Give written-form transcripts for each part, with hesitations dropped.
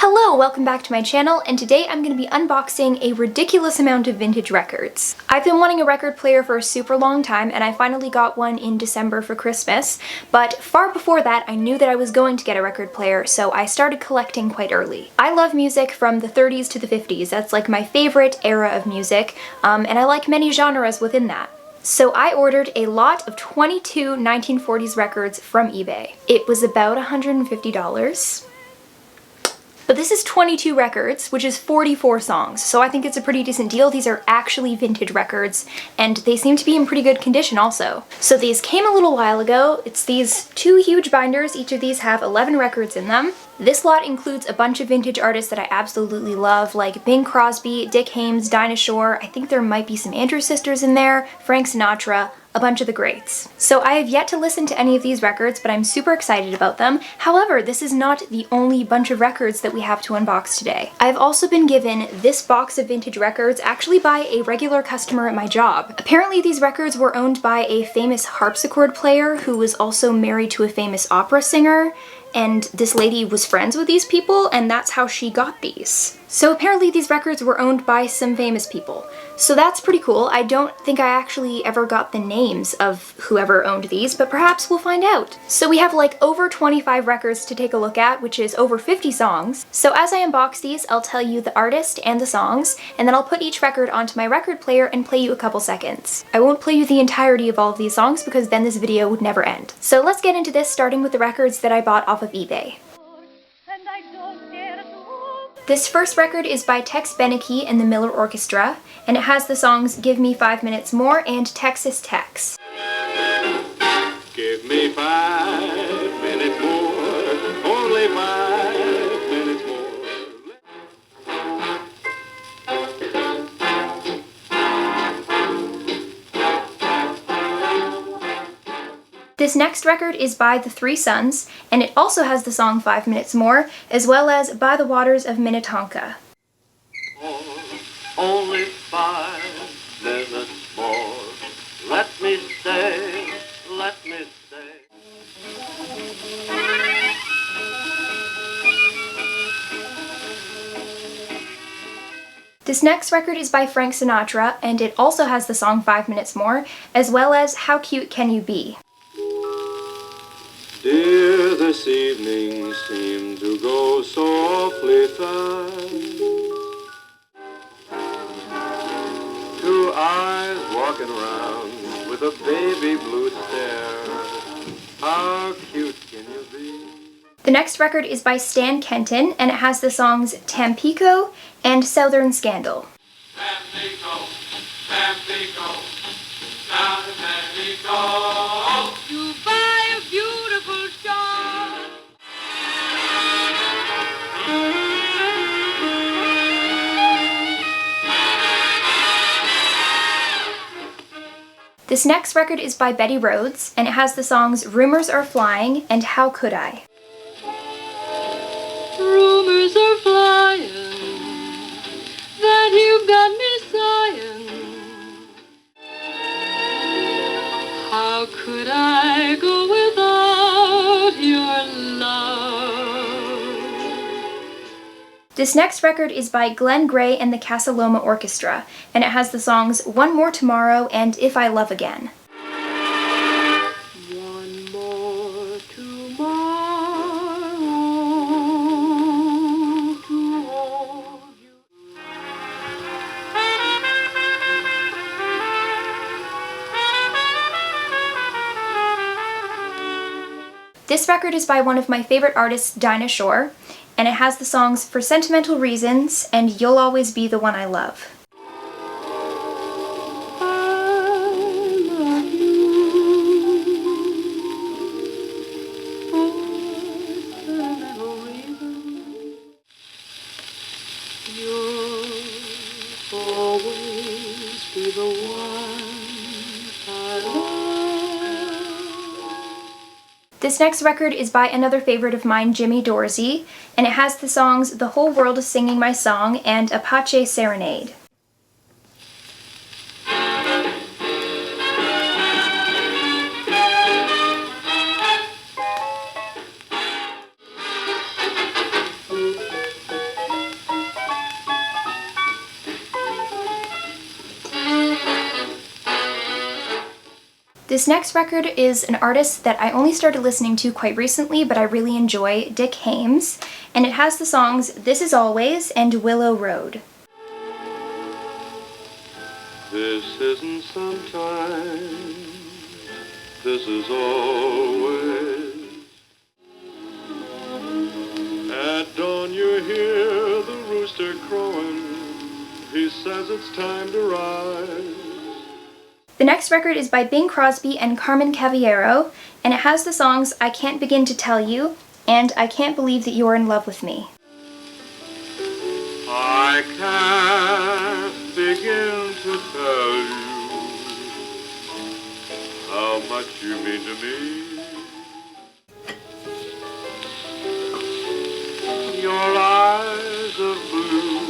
Hello, welcome back to my channel, and today I'm going to be unboxing a ridiculous amount of vintage records. I've been wanting a record player for a super long time, and I finally got one in December for Christmas, but far before that I knew that I was going to get a record player, so I started collecting quite early. I love music from the 30s to the 50s, that's like my favorite era of music, and I like many genres within that. So I ordered a lot of 22 1940s records from eBay. It was about $150. But this is 22 records, which is 44 songs, so I think it's a pretty decent deal. These are actually vintage records, and they seem to be in pretty good condition also. So these came a little while ago. It's these two huge binders. Each of these have 11 records in them. This lot includes a bunch of vintage artists that I absolutely love, like Bing Crosby, Dick Haymes, Dinah Shore. I think there might be some Andrews Sisters in there, Frank Sinatra, a bunch of the greats. So I have yet to listen to any of these records, but I'm super excited about them. However, this is not the only bunch of records that we have to unbox today. I've also been given this box of vintage records actually by a regular customer at my job. Apparently these records were owned by a famous harpsichord player who was also married to a famous opera singer, and this lady was friends with these people, and that's how she got these. So apparently these records were owned by some famous people. So that's pretty cool. I don't think I actually ever got the names of whoever owned these, but perhaps we'll find out. So we have like over 25 records to take a look at, which is over 50 songs. So as I unbox these, I'll tell you the artist and the songs, and then I'll put each record onto my record player and play you a couple seconds. I won't play you the entirety of all of these songs because then this video would never end. So let's get into this, starting with the records that I bought off of eBay. This first record is by Tex Beneke and the Miller Orchestra, and it has the songs Give Me 5 Minutes More and Texas Tex. Give me 5 minutes more, only 5 minutes more. This next record is by the Three Sons, and it also has the song 5 Minutes More, as well as By the Waters of Minnetonka. Only 5 minutes more. Let me stay, let me stay. This next record is by Frank Sinatra, and it also has the song 5 Minutes More, as well as How Cute Can You Be? Dear, this evening seemed to go so awfully fast. Two eyes walking around with a baby blue stare. How cute can you be? The next record is by Stan Kenton, and it has the songs Tampico and Southern Scandal. Tampico, Tampico, down to Tampico. You buy a beautiful doll. This next record is by Betty Rhodes, and it has the songs Rumors Are Flying and How Could I? Rumors are flying that you've got me sighing. How could I go without your love? This next record is by Glenn Gray and the Casa Loma Orchestra, and it has the songs One More Tomorrow and If I Love Again. One more tomorrow to hold you. This record is by one of my favorite artists, Dinah Shore, and it has the songs For Sentimental Reasons and You'll Always Be the One I Love. This next record is by another favorite of mine, Jimmy Dorsey, and it has the songs The Whole World is Singing My Song and Apache Serenade. This next record is an artist that I only started listening to quite recently, but I really enjoy, Dick Haymes, and it has the songs This Is Always and Willow Road. This isn't sometime, this is always. At dawn you hear the rooster crowing, he says it's time to rise. The next record is by Bing Crosby and Carmen Caballero, and it has the songs I Can't Begin to Tell You and I Can't Believe That You're in Love with Me. I can't begin to tell you how much you mean to me. Your eyes of blue,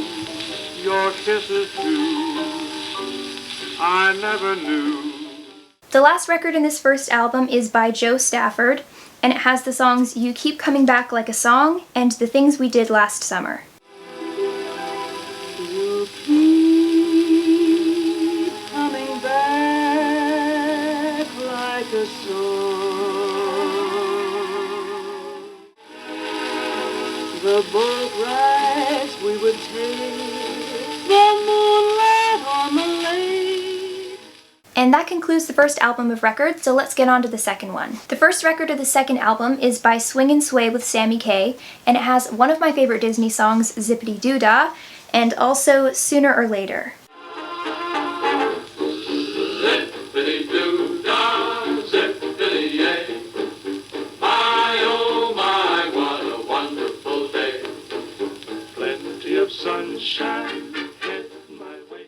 your kisses too, I never knew. The last record in this first album is by Joe Stafford, and it has the songs You Keep Coming Back Like a Song and The Things We Did Last Summer. You keep coming back like a song. The boat rides we would take, the moonlight on the lake. And that concludes the first album of records, so let's get on to the second one. The first record of the second album is by Swing and Sway with Sammy Kaye, and it has one of my favorite Disney songs, Zippity Doo Dah, and also Sooner or Later. Zippity doo dah, zippity yay. My oh my, what a wonderful day. Plenty of sunshine hit my way.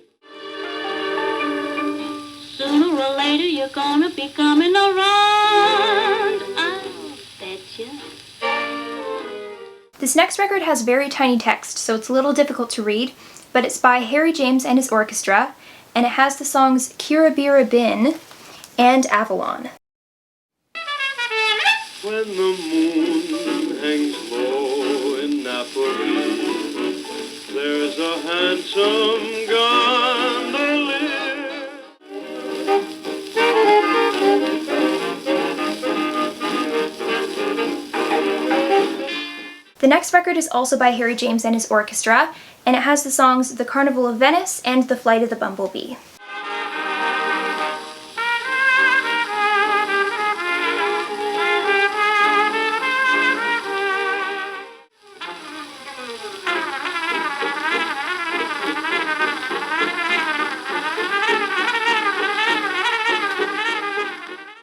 Sooner or later you're gonna be coming around, I'll betcha. This next record has very tiny text, so it's a little difficult to read, but it's by Harry James and his orchestra, and it has the songs Kira Bira Bin and Avalon. When the moon hangs low in Napoli, there's a handsome gondolier. The next record is also by Harry James and his orchestra, and it has the songs The Carnival of Venice and The Flight of the Bumblebee.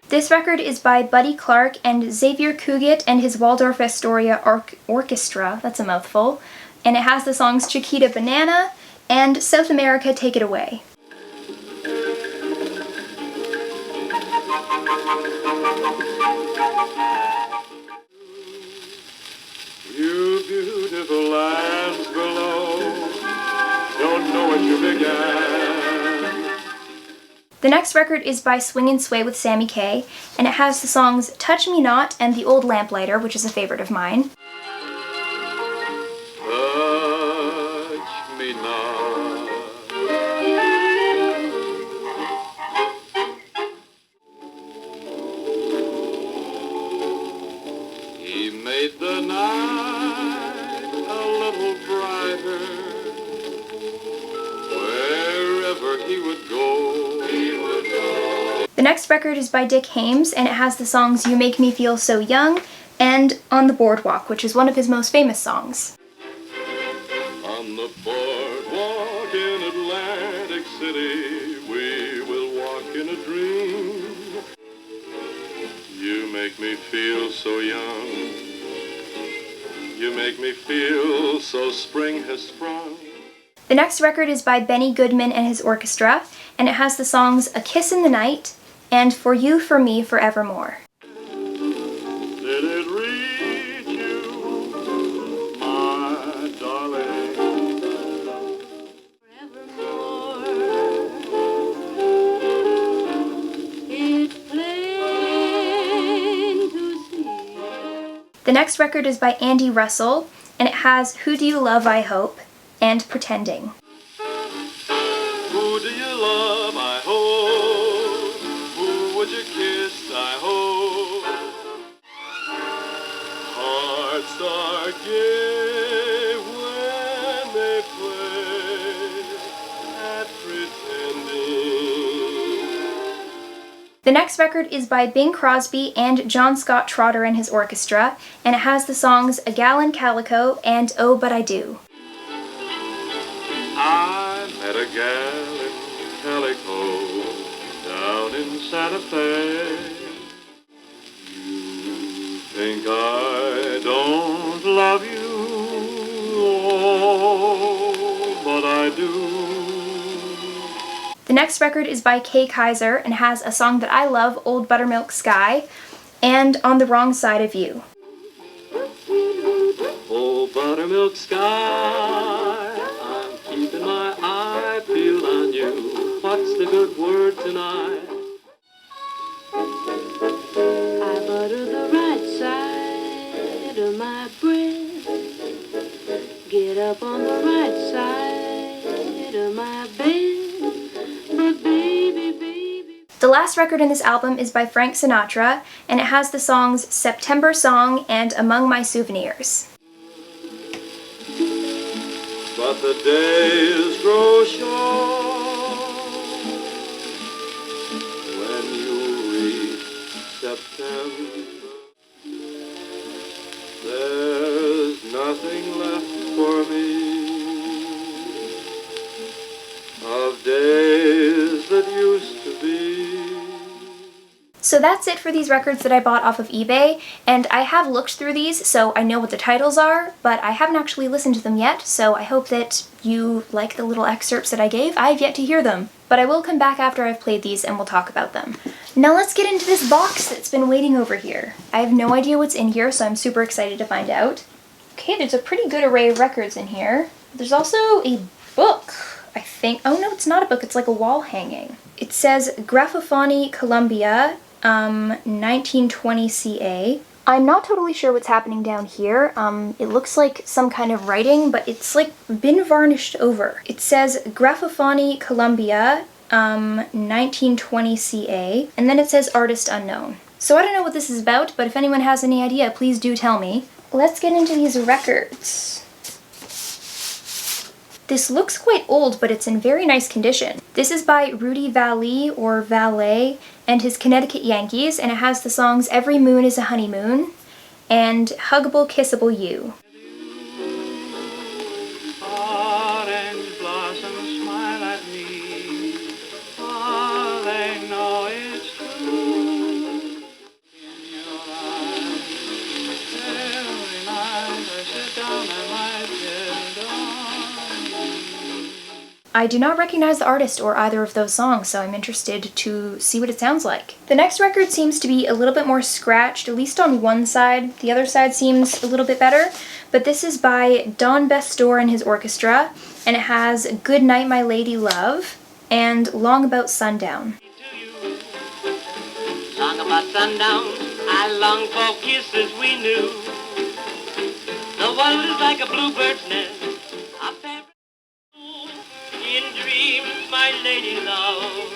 This record is by Buddy Clark and Xavier Cugat and his Waldorf Astoria Orchestra, that's a mouthful, and it has the songs Chiquita Banana and South America Take It Away. You beautiful lands below, don't know what you began. The next record is by Swing and Sway with Sammy Kaye, and it has the songs Touch Me Not and The Old Lamplighter, which is a favorite of mine. Touch me not. He made the night a little brighter. Wherever he would go, he would go. The next record is by Dick Haymes, and it has the songs You Make Me Feel So Young and On the Boardwalk, which is one of his most famous songs. On the boardwalk in Atlantic City, we will walk in a dream. You make me feel so young. You make me feel so spring has sprung. The next record is by Benny Goodman and his orchestra, and it has the songs A Kiss in the Night and For You, For Me, Forevermore. Did it reach you, my darling? Forevermore, it's plain to see. The next record is by Andy Russell, and it has Who Do You Love, I Hope and Pretending. Who do you love, I hope? Who would you kiss? are gay when they play at pretending. The next record is by Bing Crosby and John Scott Trotter and his orchestra, and it has the songs A Gal in Calico and Oh But I Do. I met a gal in calico down in Santa Fe. You think I don't love you, oh, but I do. The next record is by Kay Kaiser and has a song that I love, Old Buttermilk Sky, and On the Wrong Side of You. Oh, buttermilk sky, I'm keeping my eye peeled on you. What's the good word tonight? I butter the right side of my bread. Get up on the right side of my bed. But baby, baby. The last record in this album is by Frank Sinatra, and it has the songs September Song and Among My Souvenirs. But the days grow short when you reach September. There's nothing left for me of days that used to be. So that's it for these records that I bought off of eBay, and I have looked through these, so I know what the titles are, but I haven't actually listened to them yet, so I hope that you like the little excerpts that I gave. I've yet to hear them, but I will come back after I've played these and we'll talk about them. Now let's get into this box that's been waiting over here. I have no idea what's in here, so I'm super excited to find out. Okay, there's a pretty good array of records in here. There's also a book, I think. Oh no, it's not a book, it's like a wall hanging. It says Graphophony Columbia, 1920 CA. I'm not totally sure what's happening down here. It looks like some kind of writing, but it's like been varnished over. It says Graphophony Columbia, 1920 CA, and then it says Artist Unknown. So I don't know what this is about, but if anyone has any idea, please do tell me. Let's get into these records. This looks quite old, but it's in very nice condition. This is by Rudy Vallee, or Valet, and his Connecticut Yankees, and it has the songs Every Moon is a Honeymoon and Huggable Kissable You. Orange blossoms smile at me. All they know it's true. In your eyes, every night I sit down and write it on. I do not recognize the artist or either of those songs, so I'm interested to see what it sounds like. The next record seems to be a little bit more scratched, at least on one side. The other side seems a little bit better, but this is by Don Bestor and his orchestra, and it has Good Night My Lady Love and Long About Sundown. Long about sundown, I long for kisses we knew. The world is like a bluebird's nest. In dreams, my lady love,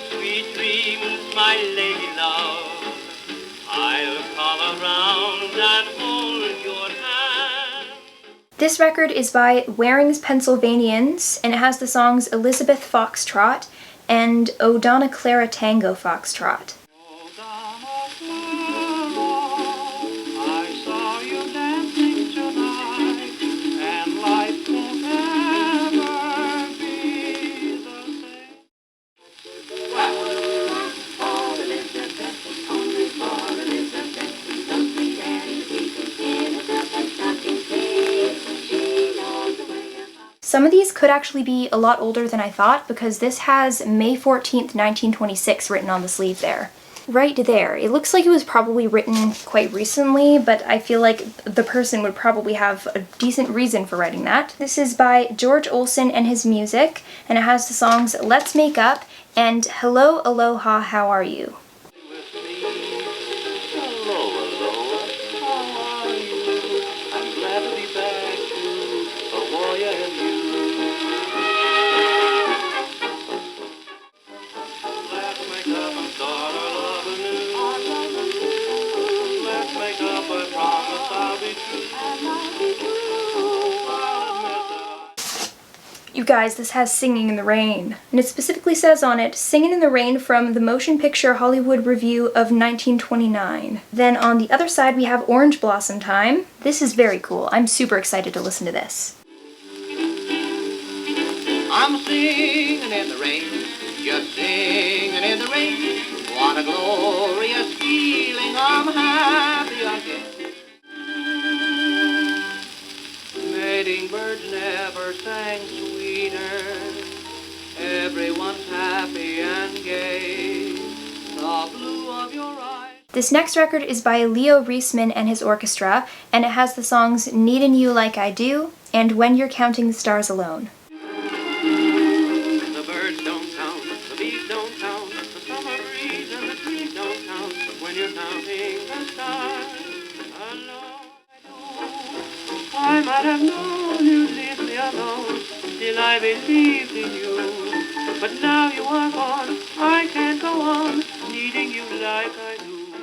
sweet dreams, my lady love, I'll call around and hold your hand. This record is by Waring's Pennsylvanians, and it has the songs Elizabeth Foxtrot and O Donna Clara Tango Foxtrot. I saw you dancing tonight, and life won't ever be the same. For Elizabeth, only for Elizabeth, so sweet and sweet, Elizabeth stocking feet, she knows the way about. Some of these could actually be a lot older than I thought, because this has May 14th, 1926 written on the sleeve there. Right there. It looks like it was probably written quite recently, but I feel like the person would probably have a decent reason for writing that. This is by George Olson and his music, and it has the songs Let's Make Up and Hello Aloha How Are You. Hello, hello, how are you? I'm glad to be back to Hawaii and you. Let's make up and start our love anew. Let's make up, I promise I'll be true. You guys, this has Singing in the Rain. And it specifically says on it, Singing in the Rain from the Motion Picture Hollywood Review of 1929. Then on the other side we have Orange Blossom Time. This is very cool. I'm super excited to listen to this. I'm singing in the rain, just singing in the rain. What a glorious feeling, I'm happy again. Mating birds never sang sweeter. Everyone's happy and gay. The blue of your eyes. This next record is by Leo Reisman and his orchestra, and it has the songs Needin' You Like I Do and When You're Counting the Stars Alone. The birds don't count, the bees don't count, the summer breeze and the trees don't count when you're counting the stars alone. I might have known you'd leave me alone till I believed in you. But now you are gone, I can't go on needing you like I do.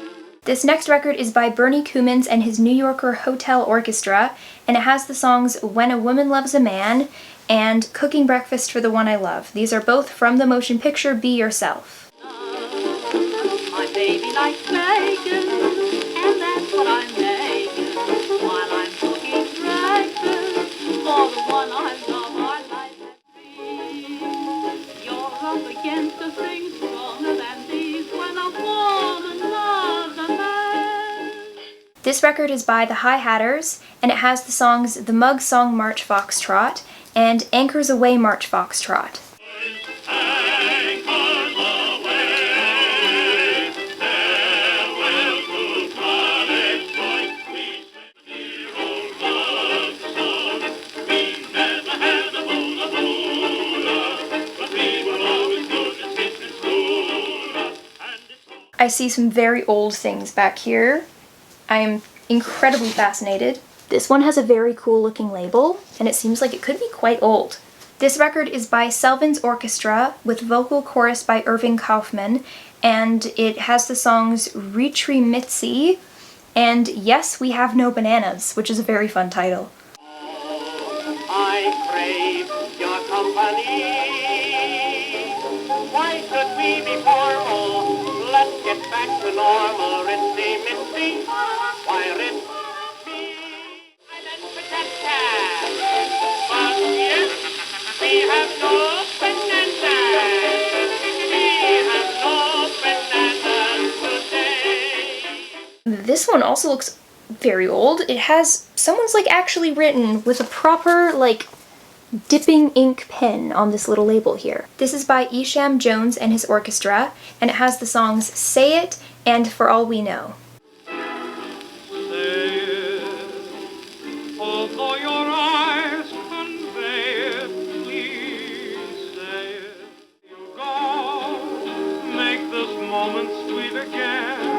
This next record is by Bernie Cummins and his New Yorker Hotel Orchestra, and it has the songs When a Woman Loves a Man and Cooking Breakfast for the One I Love. These are both from the motion picture Be Yourself. My baby likes bacon, and that's what I'm making while I'm cooking breakfast for the one I love. I like that beef. You're up against a thing stronger than these when a woman loves a man. This record is by the High Hatters, and it has the songs The Mug Song March Foxtrot and Anchors Away March Foxtrot. I see some very old things back here. I am incredibly fascinated. This one has a very cool looking label, and it seems like it could be quite old. This record is by Selvins Orchestra with vocal chorus by Irving Kaufman, and it has the songs Ritri Mitzi and Yes, We Have No Bananas, which is a very fun title. I crave your company. Why should we be formal? Let's get back to normal. Ritzy Mitzi, why ritz me? I let's pretend cat. But yes, we have no bananas. We have no bananas today. This one also looks very old. It has, someone's like actually written with a proper like dipping ink pen on this little label here. This is by Isham Jones and his orchestra, and it has the songs Say It and For All We Know. Say it, although your eyes convey it, please say it. You go, make this moment sweet again.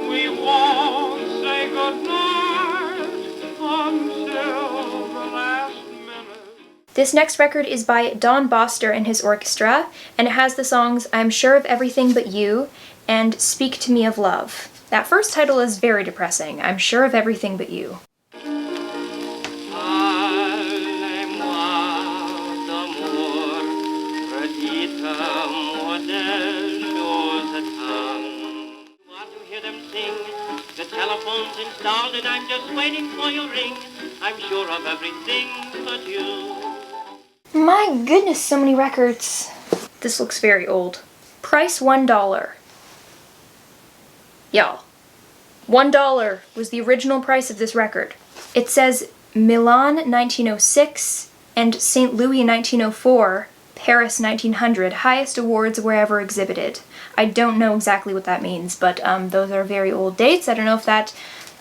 We won't say goodnight until the last minute. This next record is by Don Boster and his orchestra, and it has the songs I'm Sure of Everything But You and Speak to Me of Love. That first title is very depressing, I'm Sure of Everything But You. The telephone's installed and I'm just waiting for your ring. I'm sure of everything but you. My goodness, so many records. This looks very old. Price $1. Y'all, $1 was the original price of this record. It says Milan 1906 and St. Louis 1904, Paris 1900, highest awards were ever exhibited. I don't know exactly what that means, but those are very old dates. I don't know if that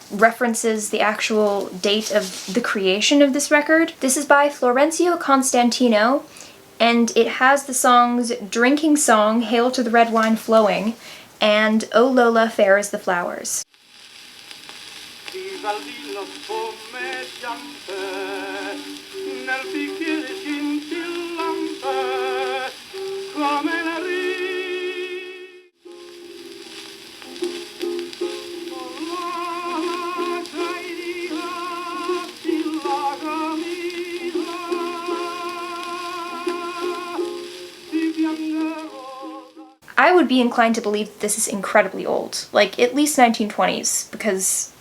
references the actual date of the creation of this record. This is by Florencio Constantino, and it has the songs Drinking Song, Hail to the Red Wine Flowing, and Oh Lola, Fair as the Flowers. I would be inclined to believe that this is incredibly old, like at least 1920s, because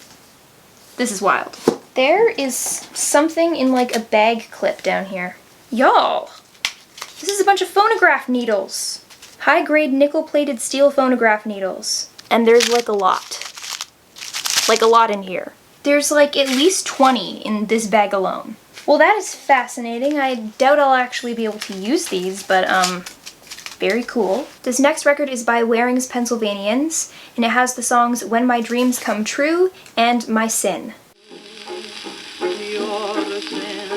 this is wild. There is something in like a bag clip down here. Y'all, this is a bunch of phonograph needles. High-grade nickel-plated steel phonograph needles. And there's like a lot. Like a lot in here. There's like at least 20 in this bag alone. Well, that is fascinating. I doubt I'll actually be able to use these, but very cool. This next record is by Waring's Pennsylvanians, and it has the songs When My Dreams Come True and My Sin. Your sin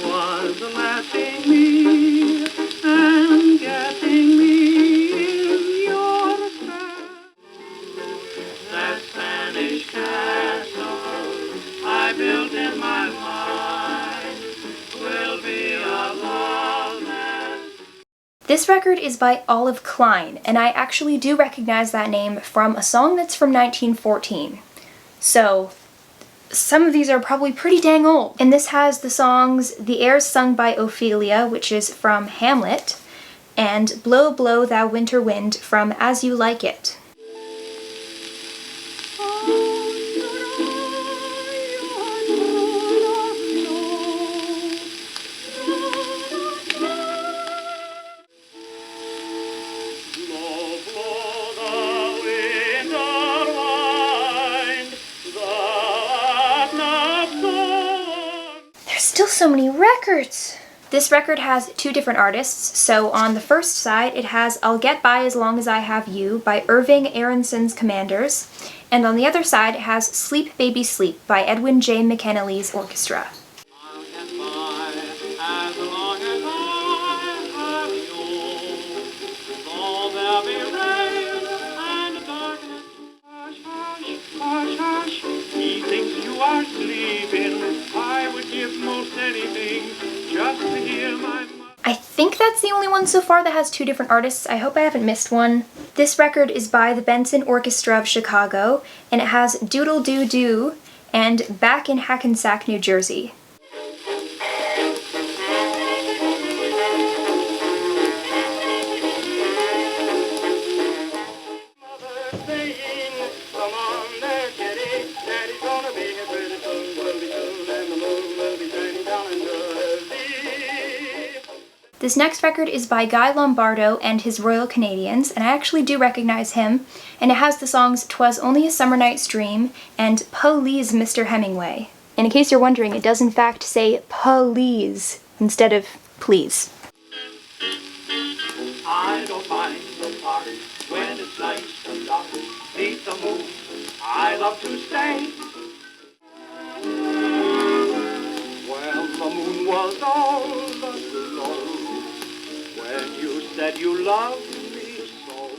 was laughing me and getting me in your spell. That Spanish castle I built in my mind will be a love nest. This record is by Olive Klein, and I actually do recognize that name from a song that's from 1914. So, some of these are probably pretty dang old. And this has the songs The Airs Sung by Ophelia, which is from Hamlet, and Blow, Blow, Thou Winter Wind from As You Like It. Still so many records! This record has two different artists, so on the first side it has I'll Get By As Long As I Have You by Irving Aronson's Commanders, and on the other side it has Sleep Baby Sleep by Edwin J. McAnally's Orchestra. I'll get by as long as I have you. Though there be rain and darkness. Hush, hush, hush, hush. He thinks you are sleeping. I would give most anything just to hear my mother. I think that's the only one so far that has two different artists. I hope I haven't missed one. This record is by the Benson Orchestra of Chicago, and it has Doodle Doo Doo and Back in Hackensack, New Jersey. Mother saying, come on there, kitty. Daddy's gonna be here pretty soon. Will be soon, and the moon will be shining down in Jersey. This next record is by Guy Lombardo and his Royal Canadians, and I actually do recognize him, and it has the songs 'Twas Only a Summer Night's Dream and Please Mr. Hemingway. And in case you're wondering, it does in fact say please instead of please. I don't mind the park when it's nice and dark. Beneath the moon, I love to stay. Well, the moon was all aglow when you said you loved me so.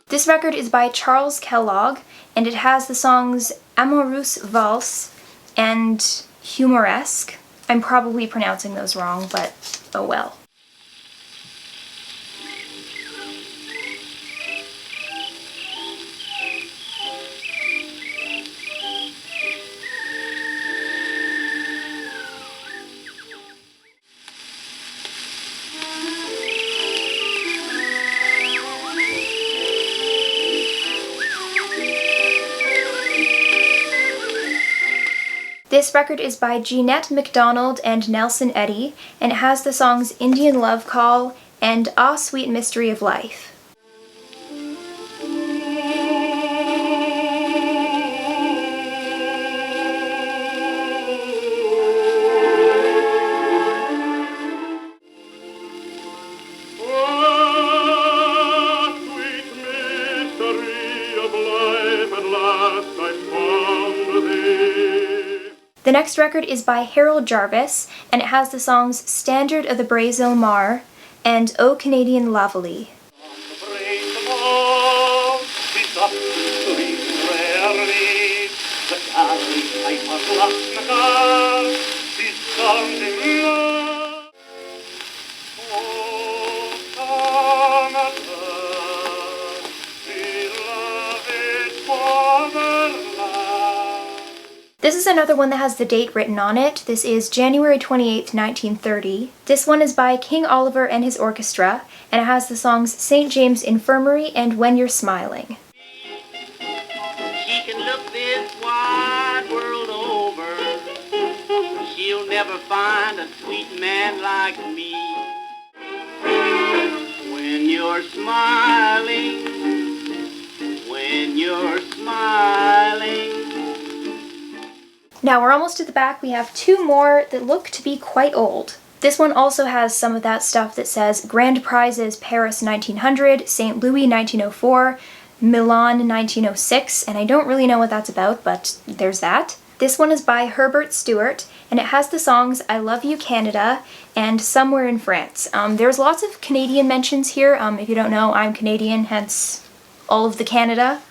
This record is by Charles Kellogg, and it has the songs Amoureuse Valse and Humoresque. I'm probably pronouncing those wrong, but oh well. This record is by Jeanette MacDonald and Nelson Eddy, and it has the songs Indian Love Call and Ah Sweet Mystery of Life. The next record is by Harold Jarvis, and it has the songs Standard of the Brazil Mar and O Canadian Lavely. This is another one that has the date written on it. This is January 28th, 1930. This one is by King Oliver and his orchestra, and it has the songs St. James Infirmary and When You're Smiling. She can look this wide world over. She'll never find a sweet man like me. When you're smiling, when you're smiling. Now we're almost to the back. We have two more that look to be quite old. This one also has some of that stuff that says Grand Prizes Paris 1900, St. Louis 1904, Milan 1906, and I don't really know what that's about, but there's that. This one is by Herbert Stewart, and it has the songs I Love You Canada and Somewhere in France. There's lots of Canadian mentions here. If you don't know, I'm Canadian, hence all of the Canada.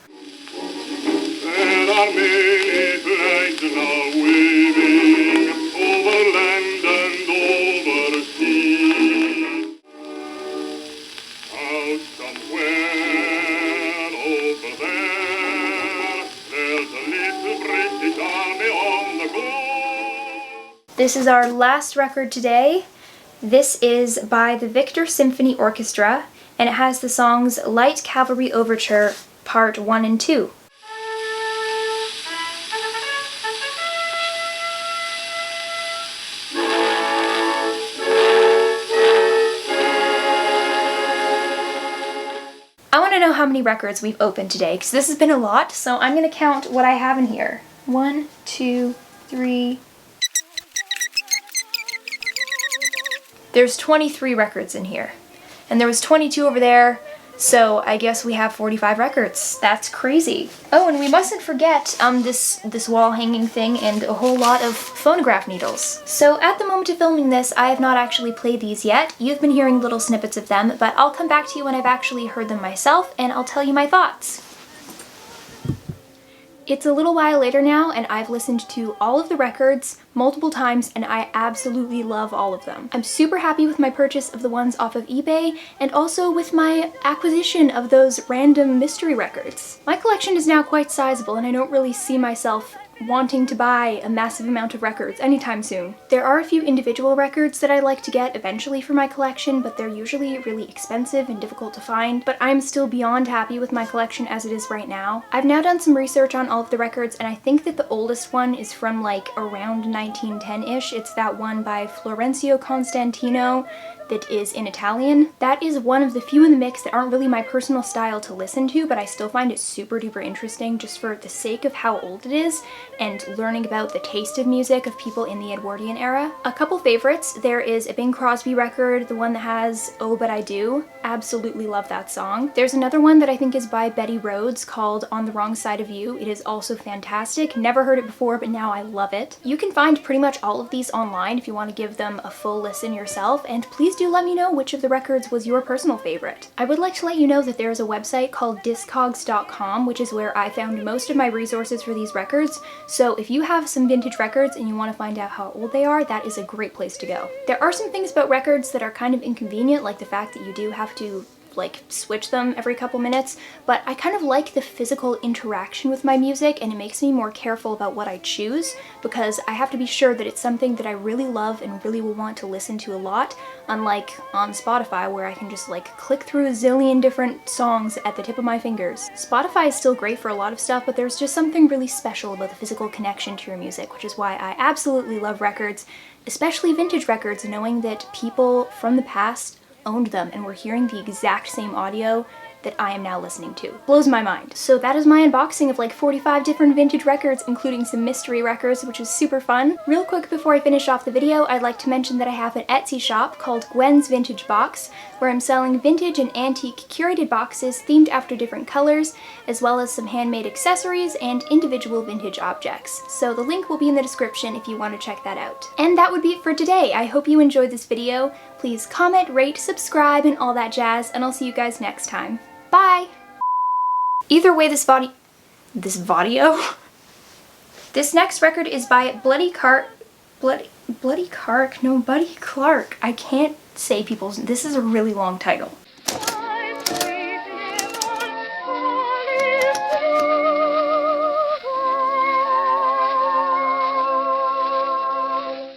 There are many flags now waving over land and over sea. Out somewhere over there, there's a little British army on the go. This is our last record today. This is by the Victor Symphony Orchestra, and it has the songs Light Cavalry Overture Part 1 and 2. I want to know how many records we've opened today, because this has been a lot, so I'm going to count what I have in here. 1, 2, 3... There's 23 records in here. And there was 22 over there, so I guess we have 45 records. That's crazy. Oh, and we mustn't forget this wall hanging thing and a whole lot of phonograph needles. So at the moment of filming this, I have not actually played these yet. You've been hearing little snippets of them, but I'll come back to you when I've actually heard them myself, and I'll tell you my thoughts. It's a little while later now, and I've listened to all of the records multiple times, and I absolutely love all of them. I'm super happy with my purchase of the ones off of eBay, and also with my acquisition of those random mystery records. My collection is now quite sizable, and I don't really see myself wanting to buy a massive amount of records anytime soon. There are a few individual records that I'd like to get eventually for my collection, but they're usually really expensive and difficult to find, but I'm still beyond happy with my collection as it is right now. I've now done some research on all of the records, and I think that the oldest one is from like around 1910-ish. It's that one by Florencio Constantino that is in Italian. That is one of the few in the mix that aren't really my personal style to listen to, but I still find it super duper interesting just for the sake of how old it is and learning about the taste of music of people in the Edwardian era. A couple favorites, there is a Bing Crosby record, the one that has Oh But I Do. Absolutely love that song. There's another one that I think is by Betty Rhodes called On the Wrong Side of You. It is also fantastic. Never heard it before, but now I love it. You can find pretty much all of these online if you want to give them a full listen yourself, and please do let me know which of the records was your personal favorite. I would like to let you know that there is a website called discogs.com, which is where I found most of my resources for these records, so if you have some vintage records and you want to find out how old they are, that is a great place to go. There are some things about records that are kind of inconvenient, like the fact that you do have to like switch them every couple minutes, but I kind of like the physical interaction with my music, and it makes me more careful about what I choose because I have to be sure that it's something that I really love and really will want to listen to a lot, unlike on Spotify where I can just like click through a zillion different songs at the tip of my fingers. Spotify is still great for a lot of stuff, but there's just something really special about the physical connection to your music, which is why I absolutely love records, especially vintage records, knowing that people from the past owned them and we're hearing the exact same audio that I am now listening to. Blows my mind. So that is my unboxing of like 45 different vintage records, including some mystery records, which is super fun. Real quick before I finish off the video, I'd like to mention that I have an Etsy shop called Gwen's Vintage Box, where I'm selling vintage and antique curated boxes themed after different colors, as well as some handmade accessories and individual vintage objects. So the link will be in the description if you want to check that out. And that would be it for today. I hope you enjoyed this video. Please comment, rate, subscribe, and all that jazz, and I'll see you guys next time. Bye! Either way, this next record is by Buddy Clark. I can't say people's, this is a really long title.